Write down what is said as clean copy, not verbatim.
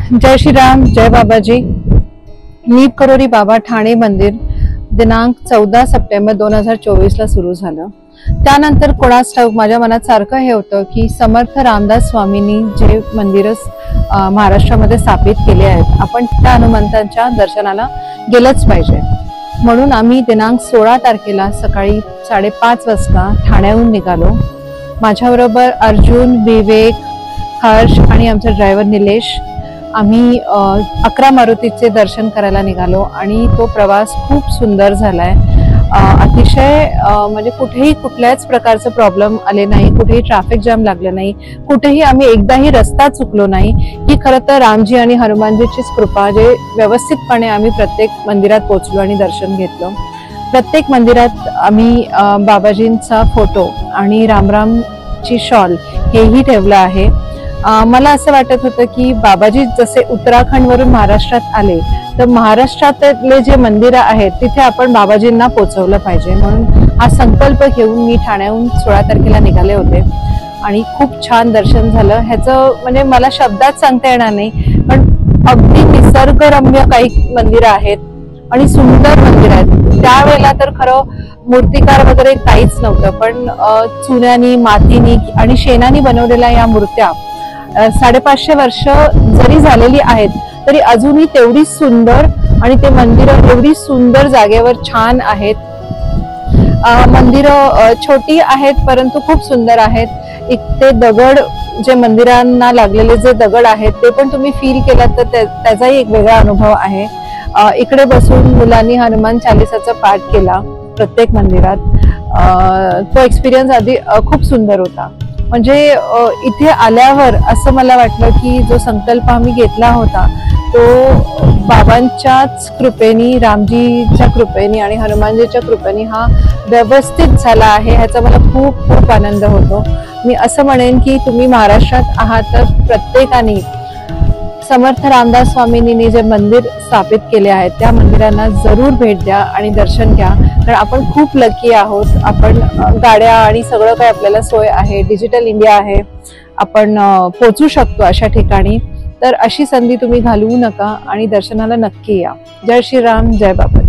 जय श्री राम, जय बाबाजी। नीप करोरी बाबा ठाणे मंदिर दिनांक 14 सप्टेंबर 2024 ला सुरू झालं। त्यानंतर कोणास ठाऊक माझ्या मनात सारखं हे होतं की समर्थ रामदास स्वामींनी जे मंदिर महाराष्ट्रामध्ये स्थापित केले आहेत, आपण त्या हनुमंतांच्या दर्शनाला गेलंच पाहिजे। म्हणून आम्ही दिनांक 16 तारखेला सकाळी 5:30 वाजता ठाण्याहून निघालो। माझ्याबरोबर अर्जुन, विवेक, हर्ष आणि आमचा ड्रायव्हर निलेश। आम्ही 11 मारुतीचे दर्शन करायला निघालो आणि तो प्रवास खूप सुंदर झालाय। अतिशय म्हणजे कुठेही कुठल्याच प्रकारचे प्रॉब्लेम आले नाही, कुठेही ट्रॅफिक जाम लागलं नाही, कुठेही आम्ही एकदाही रस्ता चुकलो नाही। ही खरं तर रामजी आणि हनुमानजीचीच कृपा, जे व्यवस्थितपणे आम्ही प्रत्येक मंदिरात पोहोचलो आणि दर्शन घेतलं। प्रत्येक मंदिरात आम्ही बाबाजींचा फोटो आणि रामरामची शॉल हेही ठेवलं आहे। मला असं वाटत होतं की बाबाजी जसे उत्तराखंड वरून महाराष्ट्रात आले, तर महाराष्ट्रातले जे मंदिरं आहेत तिथे आपण बाबाजींना पोहोचवलं पाहिजे। म्हणून हा संकल्प घेऊन मी ठाण्याहून 16 तारखेला निघाले होते आणि खूप छान दर्शन झालं। ह्याचं म्हणजे मला शब्दात सांगता येणार नाही, पण अगदी निसर्गरम्य काही मंदिरं आहेत आणि सुंदर मंदिर आहेत। त्यावेळेला तर खरं मूर्तिकार वगैरे काहीच नव्हतं, पण चुन्यानी, मातीनी आणि शेणानी बनवलेल्या या मूर्त्या 550 वर्ष जरी झालेली आहेत तरी अजूनही तेवढी सुंदर, आणि ते मंदिरं एवढी सुंदर जागेवर छान आहेत। मंदिरं छोटी आहेत परंतु खूप सुंदर आहेत। ते दगड जे मंदिरांना लागलेले जे दगड आहेत ते पण तुम्ही फील केलात तर त्याचाही एक वेगळा अनुभव आहे। इकडे बसून मुलांनी हनुमान चालीसाचा पाठ केला प्रत्येक मंदिरात। तो एक्सपिरियन्स आधी खूप सुंदर होता। म्हणजे इथे आल्यावर असं मला वाटलं की जो संकल्प आम्ही घेतला होता तो बाबांच्याच कृपेने, रामजीच्या कृपेने आणि हनुमानजीच्या कृपेने हा व्यवस्थित झाला आहे। ह्याचा मला खूप खूप आनंद होतो। मी असं म्हणेन की तुम्ही महाराष्ट्रात आहात तर प्रत्येकाने समर्थ रामदास स्वामींनी जे मंदिर स्थापित केले आहेत त्या मंदिरांना जरूर भेट द्या आणि दर्शन घ्या, कारण आपण खूप लकी आहोत। आपण गाड्या आणि सगळं काही आपल्याला सोय आहे, डिजिटल इंडिया आहे, आपण पोहोचू शकतो अशा ठिकाणी। तर अशी संधी तुम्ही घालवू नका आणि दर्शनाला नक्की या। जय श्री राम, जय बाबा।